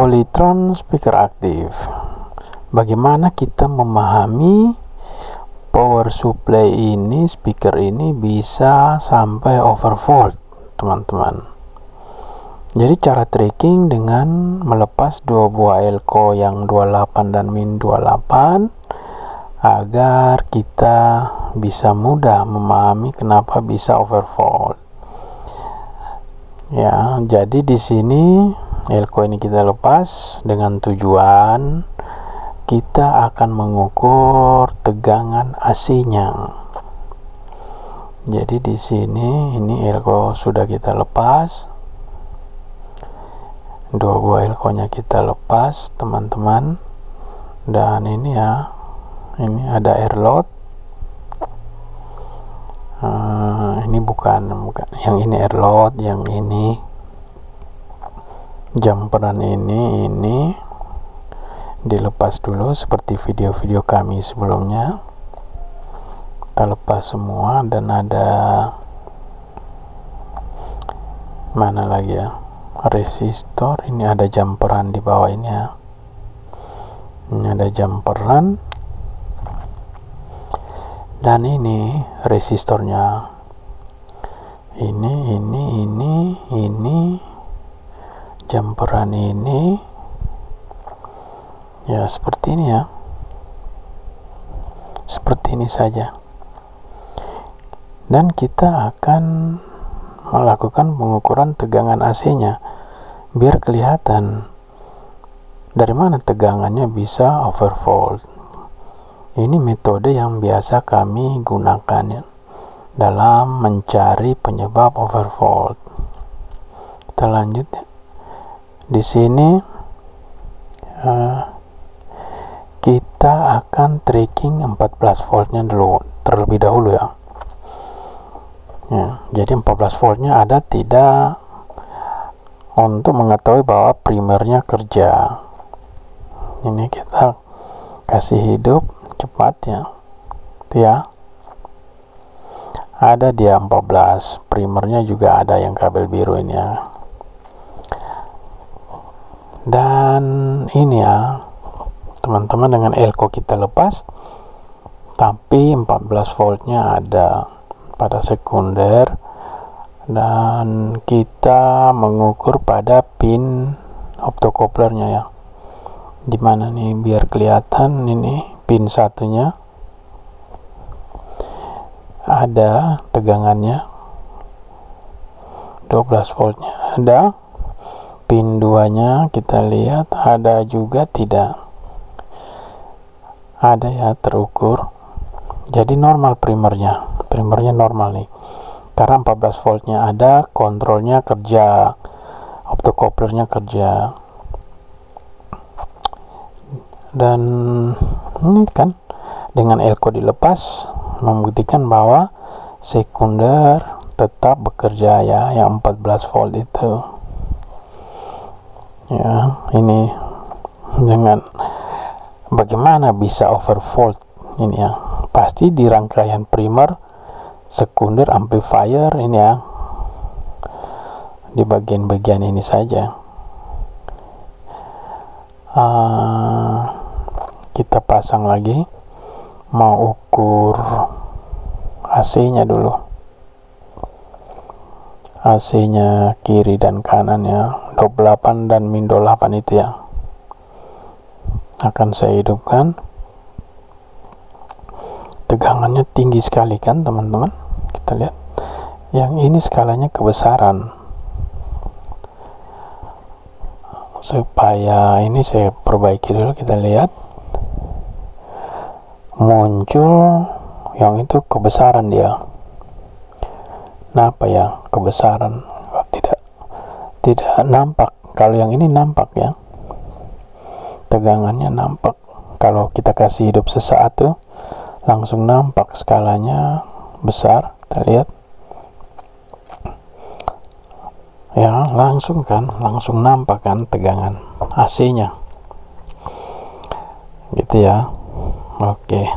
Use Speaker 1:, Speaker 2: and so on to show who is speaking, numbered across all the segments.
Speaker 1: Polytron speaker aktif. Bagaimana kita memahami power supply ini, speaker ini bisa sampai overvolt, teman-teman. Jadi cara tracking dengan melepas dua buah elko yang 28 dan min 28 agar kita bisa mudah memahami kenapa bisa overvolt. Ya, jadi di sini elko ini kita lepas dengan tujuan kita akan mengukur tegangan AC-nya. Jadi di sini ini elko sudah kita lepas. Dua buah elko-nya kita lepas, teman-teman. Dan ini ya, ini ada air load. Ini bukan yang ini air load, yang ini jumperan ini dilepas dulu seperti video-video kami sebelumnya. Kita lepas semua, dan ada mana lagi ya, resistor. Ini ada jumperan di bawah ini ya, ini ada jumperan, dan ini resistornya. Ini jumperan ini ya, seperti ini ya, seperti ini saja. Dan kita akan melakukan pengukuran tegangan AC-nya biar kelihatan dari mana tegangannya bisa overvolt. Ini metode yang biasa kami gunakan dalam mencari penyebab overvolt. Kita lanjut ya. Di sini kita akan tracking 14 voltnya dulu terlebih dahulu ya. Jadi 14 voltnya ada tidak untuk mengetahui bahwa primernya kerja. Ini kita kasih hidup cepat ya, itu ya, ada dia 14, primernya juga ada yang kabel biru ini ya. Dan ini ya, teman-teman, dengan elko kita lepas tapi 14 voltnya ada pada sekunder, dan kita mengukur pada pin optocouplernya ya. Dimana nih biar kelihatan, ini pin satunya ada tegangannya 12 voltnya ada, pin 2 nya kita lihat ada juga tidak ada ya, terukur. Jadi normal primernya normal nih, karena 14 voltnya ada, kontrolnya kerja, optocouplernya kerja. Dan ini kan dengan elko dilepas membuktikan bahwa sekunder tetap bekerja ya, yang 14 volt itu ya. Ini dengan bagaimana bisa overvolt ini ya, pasti di rangkaian primer, sekunder, amplifier ini ya, di bagian-bagian ini saja. Kita pasang lagi, mau ukur AC-nya dulu, AC-nya kiri dan kanan ya, 28 dan min 28 itu ya, akan saya hidupkan. Tegangannya tinggi sekali kan teman-teman, kita lihat yang ini skalanya kebesaran. Supaya ini saya perbaiki dulu, kita lihat muncul yang itu kebesaran dia. Kenapa ya kebesaran? Tidak nampak. Kalau yang ini nampak ya, tegangannya nampak. Kalau kita kasih hidup sesaat tuh langsung nampak skalanya besar. Kita lihat ya, langsung nampak kan tegangan AC-nya gitu ya. Oke,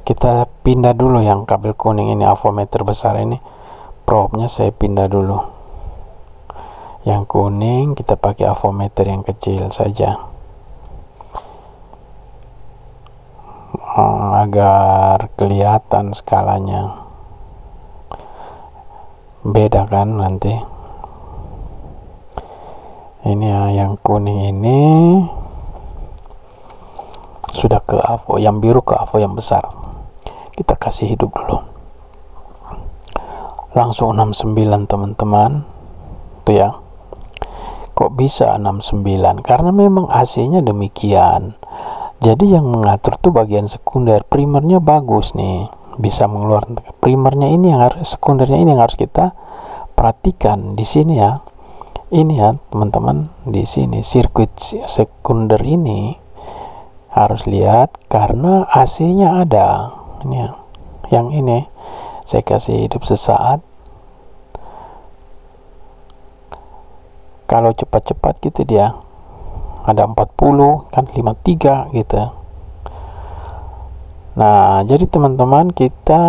Speaker 1: kita pindah dulu yang kabel kuning ini, avometer besar ini, probe-nya saya pindah dulu. Yang kuning kita pakai avometer yang kecil saja, agar kelihatan skalanya. Beda kan nanti. Ini ya, yang kuning ini sudah ke AVO, yang biru ke AVO yang besar. Kita kasih hidup dulu. Langsung 69 teman-teman. Tuh ya. Kok bisa 69? Karena memang AC-nya demikian. Jadi yang mengatur tuh bagian sekunder. Primernya bagus nih, bisa mengeluarkan. Primernya ini yang harus, sekundernya ini yang harus kita perhatikan di sini ya. Ini ya teman-teman, di sini sirkuit sekunder ini harus lihat karena AC-nya ada. Ini ya. Yang ini saya kasih hidup sesaat. Kalau cepat-cepat gitu dia ada 40 kan, 53 gitu. Nah, jadi teman-teman, kita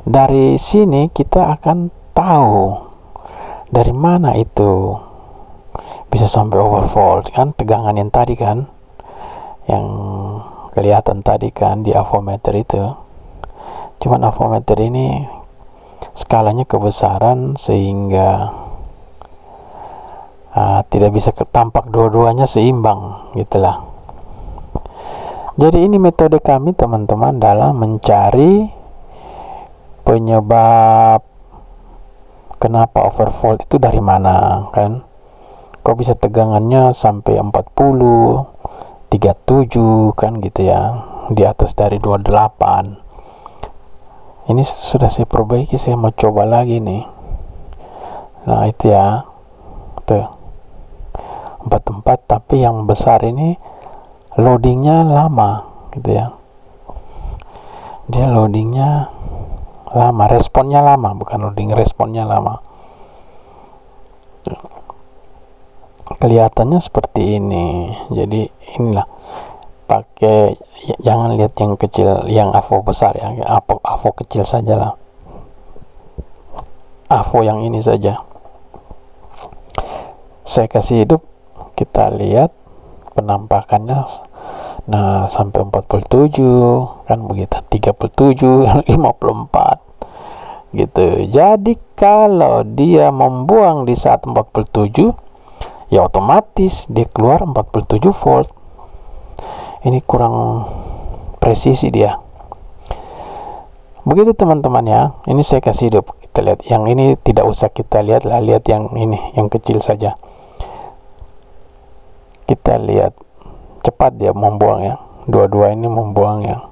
Speaker 1: dari sini kita akan tahu dari mana itu bisa sampai overvolt kan, tegangan yang tadi kan, yang kelihatan tadi kan di avometer itu. Cuman avometer ini skalanya kebesaran sehingga tidak bisa tampak dua-duanya seimbang gitulah. Jadi ini metode kami teman-teman dalam mencari penyebab kenapa overvolt itu dari mana kan. Kok bisa tegangannya sampai 40, 37 kan gitu ya, di atas dari 28. Ini sudah saya perbaiki, saya mau coba lagi nih. Nah itu ya, tuh 44, tapi yang besar ini loadingnya lama gitu ya. Dia loadingnya lama, responnya lama, bukan loading, responnya lama. Kelihatannya seperti ini. Jadi inilah, pakai, jangan lihat yang kecil, yang AVO besar ya, AVO kecil saja lah, AVO yang ini saja. Saya kasih hidup, kita lihat penampakannya. Nah sampai 47 kan begitu, 37, 54 gitu. Jadi kalau dia membuang di saat 47, ya otomatis dia keluar 47 volt. Ini kurang presisi dia. Begitu teman-teman ya. Ini saya kasih hidup, kita lihat. Yang ini tidak usah kita lihat lah, lihat yang ini, yang kecil saja. Kita lihat cepat dia membuang ya, dua-dua ini membuang ya.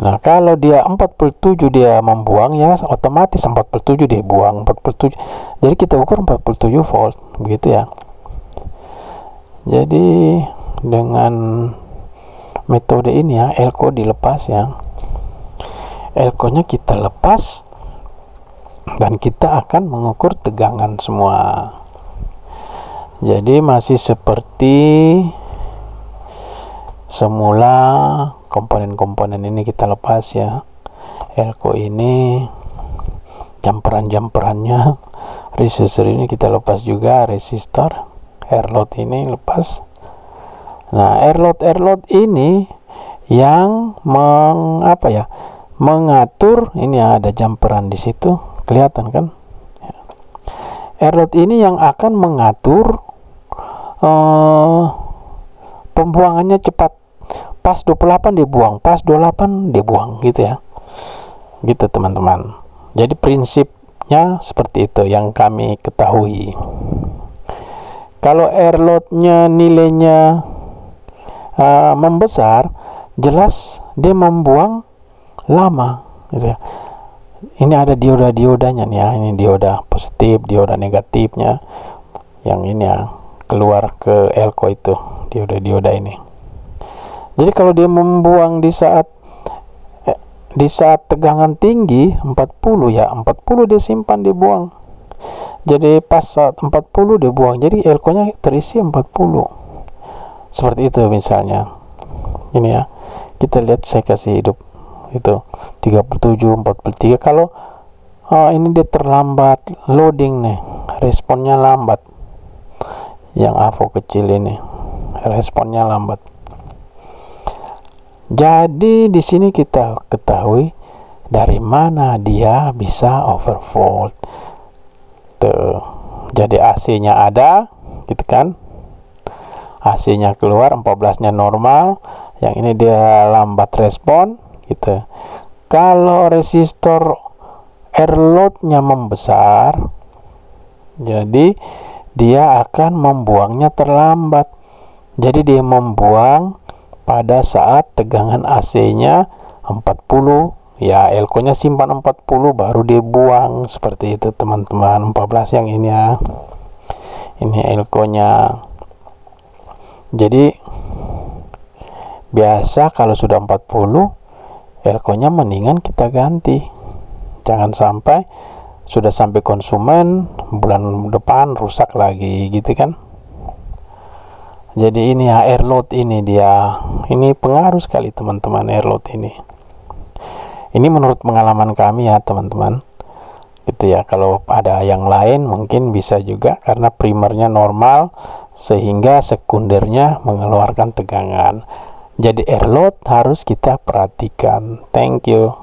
Speaker 1: Nah kalau dia 47 dia membuang ya, otomatis 47 dia buang 47. Jadi kita ukur 47 volt begitu ya. Jadi dengan metode ini ya, elko dilepas ya, elko nya kita lepas dan kita akan mengukur tegangan semua. Jadi masih seperti semula, komponen-komponen ini kita lepas ya. Elko ini, jumperan-jumperannya, resistor ini kita lepas juga, resistor, airload ini lepas. Nah airload ini yang mengatur, ini ada jumperan di situ, kelihatan kan? Airload ini yang akan mengatur pembuangannya cepat. Pas 28 dibuang, pas 28 dibuang gitu ya. Gitu teman-teman. Jadi prinsipnya seperti itu yang kami ketahui. Kalau airloadnya nilainya membesar, jelas dia membuang lama gitu ya. Ini ada dioda-diodanya nih ya, ini dioda positif, dioda negatifnya. Yang ini ya, keluar ke elko itu, dioda-dioda ini. Jadi kalau dia membuang di saat tegangan tinggi 40 ya, 40 dia simpan, dibuang. Jadi pas saat 40 dia buang. Jadi elko-nya terisi 40. Seperti itu misalnya. Ini ya. Kita lihat, saya kasih hidup itu 37, 43. Kalau oh ini dia terlambat loading nih, responnya lambat. Yang AVO kecil ini responnya lambat. Jadi di sini kita ketahui dari mana dia bisa overvolt. Tuh. Jadi AC-nya ada, gitu kan? AC-nya keluar, 14-nya normal, yang ini dia lambat respon, gitu. Kalau resistor air load-nya membesar, jadi dia akan membuangnya terlambat. Jadi dia membuang pada saat tegangan AC-nya 40, ya elko-nya simpan 40 baru dia buang, seperti itu teman-teman. 14 yang ini ya, ini elko-nya. Jadi biasa kalau sudah 40 elko-nya mendingan kita ganti, jangan sampai sudah sampai konsumen bulan depan rusak lagi, gitu kan. Jadi ini ya air load ini dia, ini pengaruh sekali teman-teman, air load ini. Ini menurut pengalaman kami ya teman-teman, gitu ya. Kalau ada yang lain mungkin bisa juga karena primernya normal sehingga sekundernya mengeluarkan tegangan. Jadi air load harus kita perhatikan. Thank you.